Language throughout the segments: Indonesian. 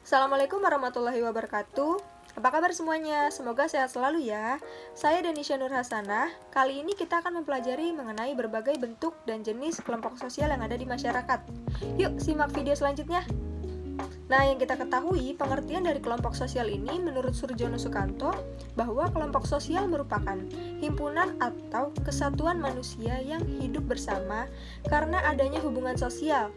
Assalamualaikum warahmatullahi wabarakatuh. Apa kabar semuanya? Semoga sehat selalu ya. Saya Danisha Nur Hasanah. Kali ini kita akan mempelajari mengenai berbagai bentuk dan jenis kelompok sosial yang ada di masyarakat. Yuk, simak video selanjutnya. Nah, yang kita ketahui, pengertian dari kelompok sosial ini menurut Surjono Sukanto bahwa kelompok sosial merupakan himpunan atau kesatuan manusia yang hidup bersama karena adanya hubungan sosial.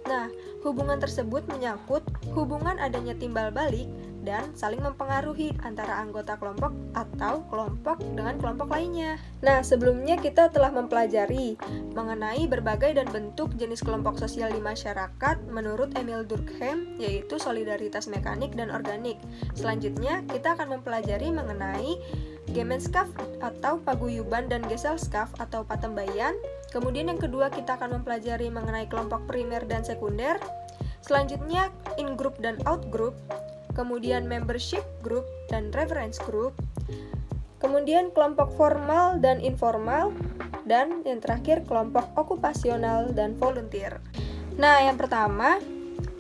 Nah, hubungan tersebut menyangkut hubungan adanya timbal balik dan saling mempengaruhi antara anggota kelompok atau kelompok dengan kelompok lainnya. Nah, sebelumnya kita telah mempelajari mengenai berbagai dan bentuk jenis kelompok sosial di masyarakat menurut Emil Durkheim, yaitu solidaritas mekanik dan organik. Selanjutnya, kita akan mempelajari mengenai Gemeinschaft atau paguyuban dan Gesellschaft atau patembayan. Kemudian yang kedua kita akan mempelajari mengenai kelompok primer dan sekunder. Selanjutnya in-group dan out-group. Kemudian membership group dan reference group. Kemudian kelompok formal dan informal. Dan yang terakhir kelompok okupasional dan volunteer. Nah, yang pertama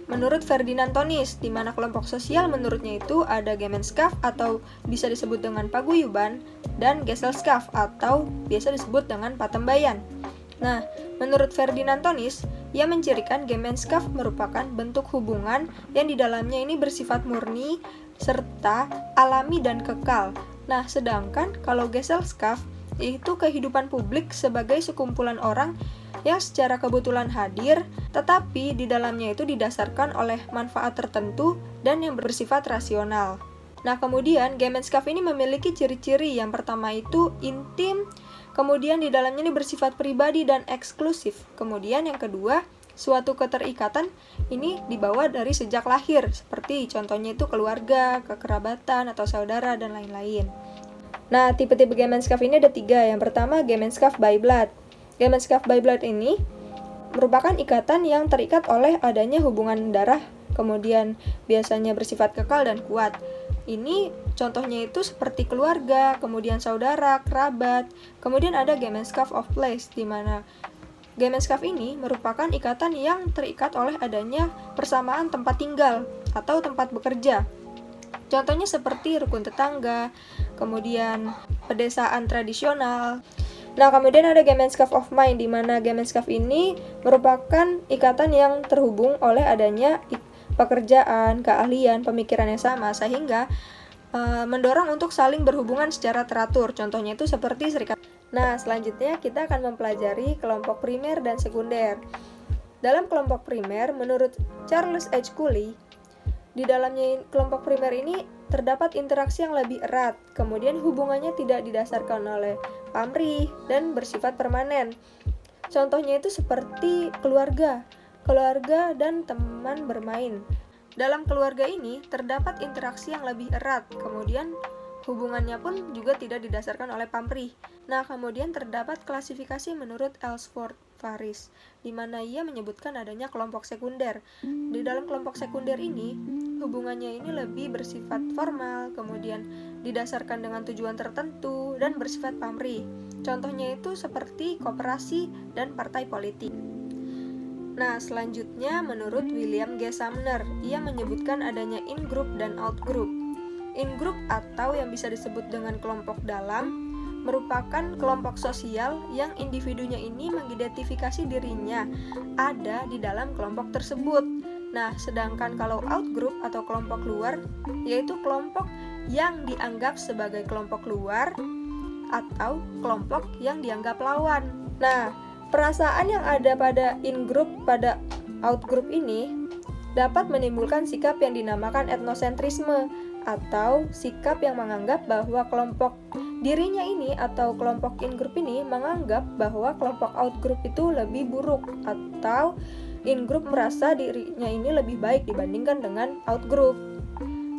menurut Ferdinand Tönnies, di mana kelompok sosial menurutnya itu ada Gemeinschaft atau bisa disebut dengan paguyuban dan Gesellschaft atau biasa disebut dengan patembayan. Nah, menurut Ferdinand Tönnies, ia mencirikan Gemeinschaft merupakan bentuk hubungan yang di dalamnya ini bersifat murni serta alami dan kekal. Nah, sedangkan kalau Gesellschaft yaitu kehidupan publik sebagai sekumpulan orang yang secara kebetulan hadir, tetapi di dalamnya itu didasarkan oleh manfaat tertentu dan yang bersifat rasional. Nah, kemudian Gemeinschaft ini memiliki ciri-ciri. Yang pertama itu intim, kemudian di dalamnya ini bersifat pribadi dan eksklusif. Kemudian yang kedua, suatu keterikatan ini dibawa dari sejak lahir, seperti contohnya itu keluarga, kekerabatan, atau saudara, dan lain-lain. Nah, tipe-tipe Gemeinschaft ini ada 3. Yang pertama, Gemeinschaft by blood. Gemeinschaft by blood ini merupakan ikatan yang terikat oleh adanya hubungan darah, kemudian biasanya bersifat kekal dan kuat. Ini contohnya itu seperti keluarga, kemudian saudara, kerabat. Kemudian ada Gemeinschaft of place, di mana Gemeinschaft ini merupakan ikatan yang terikat oleh adanya persamaan tempat tinggal atau tempat bekerja. Contohnya seperti rukun tetangga, kemudian pedesaan tradisional. Nah, kemudian ada Gemeinschaft of mind, di mana Gemeinschaft ini merupakan ikatan yang terhubung oleh adanya pekerjaan, keahlian, pemikiran yang sama, sehingga mendorong untuk saling berhubungan secara teratur. Contohnya itu seperti serikat. Nah, selanjutnya kita akan mempelajari kelompok primer dan sekunder. Dalam kelompok primer, menurut Charles H. Cooley, di dalamnya kelompok primer ini terdapat interaksi yang lebih erat, kemudian hubungannya tidak didasarkan oleh pamrih dan bersifat permanen. Contohnya itu seperti keluarga dan teman bermain. Dalam keluarga ini terdapat interaksi yang lebih erat, kemudian hubungannya pun juga tidak didasarkan oleh pamrih. Nah, kemudian terdapat klasifikasi menurut Ellsworth Faris, di mana ia menyebutkan adanya kelompok sekunder. Di dalam kelompok sekunder ini, hubungannya ini lebih bersifat formal, kemudian didasarkan dengan tujuan tertentu, dan bersifat pamrih. Contohnya itu seperti koperasi dan partai politik. Nah, selanjutnya menurut William G. Sumner, ia menyebutkan adanya in-group dan out-group. In-group atau yang bisa disebut dengan kelompok dalam merupakan kelompok sosial yang individunya ini mengidentifikasi dirinya ada di dalam kelompok tersebut. Nah, sedangkan kalau out-group atau kelompok luar, yaitu kelompok yang dianggap sebagai kelompok luar atau kelompok yang dianggap lawan. Nah, perasaan yang ada pada in-group pada out-group ini dapat menimbulkan sikap yang dinamakan etnosentrisme atau sikap yang menganggap bahwa kelompok dirinya ini atau kelompok in-group ini menganggap bahwa kelompok out-group itu lebih buruk atau in-group merasa dirinya ini lebih baik dibandingkan dengan out-group.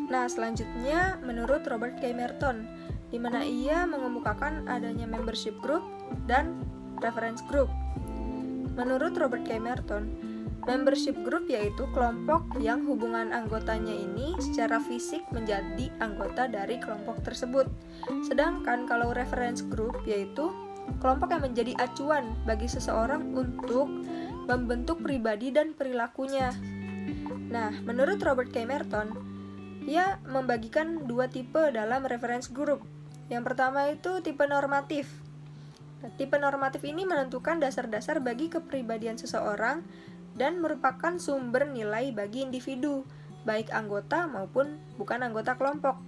Nah, selanjutnya menurut Robert K. Merton, di mana ia mengemukakan adanya membership group dan reference group. Menurut Robert K. Merton, membership group yaitu kelompok yang hubungan anggotanya ini secara fisik menjadi anggota dari kelompok tersebut. Sedangkan kalau reference group yaitu kelompok yang menjadi acuan bagi seseorang untuk membentuk pribadi dan perilakunya. Nah, menurut Robert K. Merton, ia membagikan dua tipe dalam reference group. Yang pertama itu tipe normatif. Nah, tipe normatif ini menentukan dasar-dasar bagi kepribadian seseorang dan merupakan sumber nilai bagi individu, baik anggota maupun bukan anggota kelompok.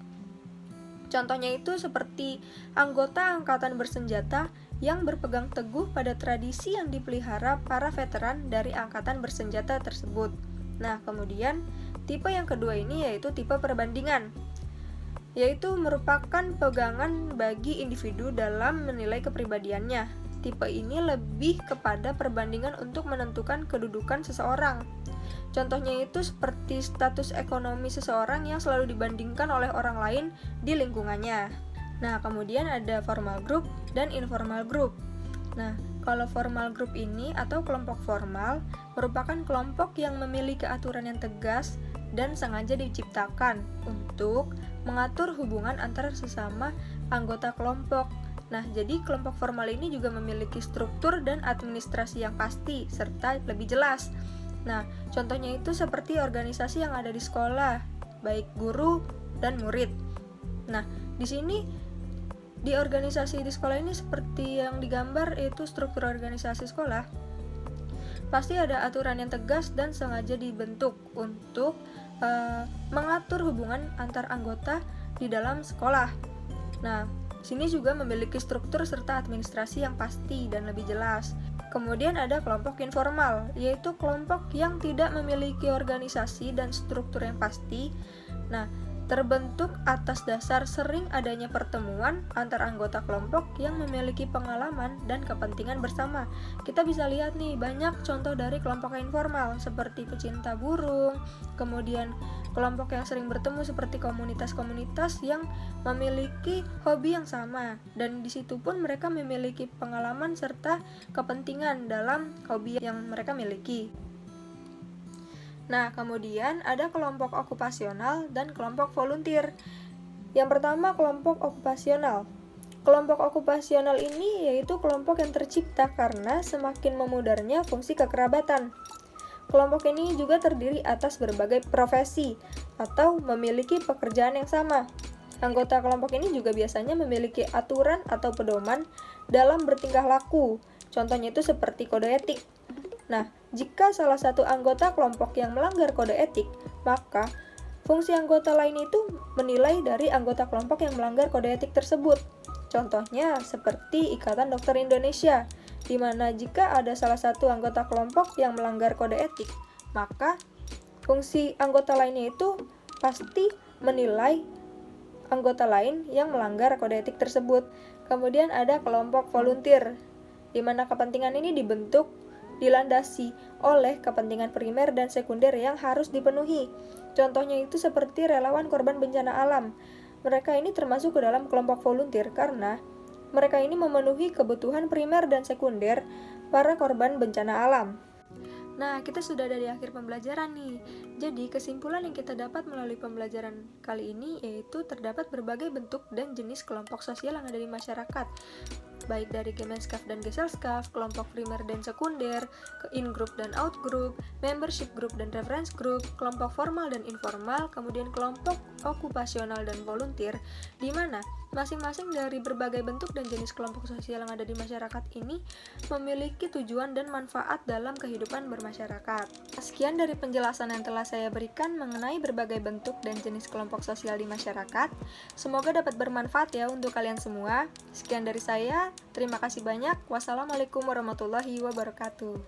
Contohnya itu seperti anggota angkatan bersenjata yang berpegang teguh pada tradisi yang dipelihara para veteran dari angkatan bersenjata tersebut. Nah, kemudian tipe yang kedua ini yaitu tipe perbandingan, yaitu merupakan pegangan bagi individu dalam menilai kepribadiannya. Tipe ini lebih kepada perbandingan untuk menentukan kedudukan seseorang. Contohnya itu seperti status ekonomi seseorang yang selalu dibandingkan oleh orang lain di lingkungannya. Nah, kemudian ada formal group dan informal group. Nah, kalau formal group ini atau kelompok formal merupakan kelompok yang memiliki aturan yang tegas dan sengaja diciptakan untuk mengatur hubungan antar sesama anggota kelompok. Nah, jadi kelompok formal ini juga memiliki struktur dan administrasi yang pasti serta lebih jelas. Nah, contohnya itu seperti organisasi yang ada di sekolah, baik guru dan murid. Nah, di sini di organisasi di sekolah ini seperti yang digambar yaitu struktur organisasi sekolah. Pasti ada aturan yang tegas dan sengaja dibentuk untuk mengatur hubungan antar anggota di dalam sekolah. Nah, sini juga memiliki struktur serta administrasi yang pasti dan lebih jelas. Kemudian ada kelompok informal, yaitu kelompok yang tidak memiliki organisasi dan struktur yang pasti. Nah, terbentuk atas dasar sering adanya pertemuan antar anggota kelompok yang memiliki pengalaman dan kepentingan bersama. Kita bisa lihat nih, banyak contoh dari kelompok informal seperti pecinta burung, kemudian kelompok yang sering bertemu seperti komunitas-komunitas yang memiliki hobi yang sama, dan di situ pun mereka memiliki pengalaman serta kepentingan dalam hobi yang mereka miliki. Nah, kemudian ada kelompok okupasional dan kelompok volunteer. Yang pertama, kelompok okupasional. Kelompok okupasional ini yaitu kelompok yang tercipta karena semakin memudarnya fungsi kekerabatan. Kelompok ini juga terdiri atas berbagai profesi atau memiliki pekerjaan yang sama. Anggota kelompok ini juga biasanya memiliki aturan atau pedoman dalam bertingkah laku. Contohnya itu seperti kode etik. Nah, jika salah satu anggota kelompok yang melanggar kode etik, maka fungsi anggota lain itu menilai dari anggota kelompok yang melanggar kode etik tersebut. Contohnya seperti Ikatan Dokter Indonesia, di mana jika ada salah satu anggota kelompok yang melanggar kode etik, maka fungsi anggota lainnya itu pasti menilai anggota lain yang melanggar kode etik tersebut. Kemudian ada kelompok volunteer, di mana kepentingan ini dilandasi oleh kepentingan primer dan sekunder yang harus dipenuhi. Contohnya itu seperti relawan korban bencana alam. Mereka ini termasuk ke dalam kelompok volunteer karena mereka ini memenuhi kebutuhan primer dan sekunder para korban bencana alam. Nah, kita sudah ada di akhir pembelajaran nih. Jadi, kesimpulan yang kita dapat melalui pembelajaran kali ini yaitu terdapat berbagai bentuk dan jenis kelompok sosial yang ada di masyarakat, baik dari Gemenskap dan Gesellschaft, kelompok primer dan sekunder, in-group dan out-group, membership group dan reference group, kelompok formal dan informal, kemudian kelompok okupasional dan volunteer, di mana masing-masing dari berbagai bentuk dan jenis kelompok sosial yang ada di masyarakat ini memiliki tujuan dan manfaat dalam kehidupan bermasyarakat. Sekian dari penjelasan yang telah saya berikan mengenai berbagai bentuk dan jenis kelompok sosial di masyarakat. Semoga dapat bermanfaat ya untuk kalian semua. Sekian dari saya. Terima kasih banyak. Wassalamualaikum warahmatullahi wabarakatuh.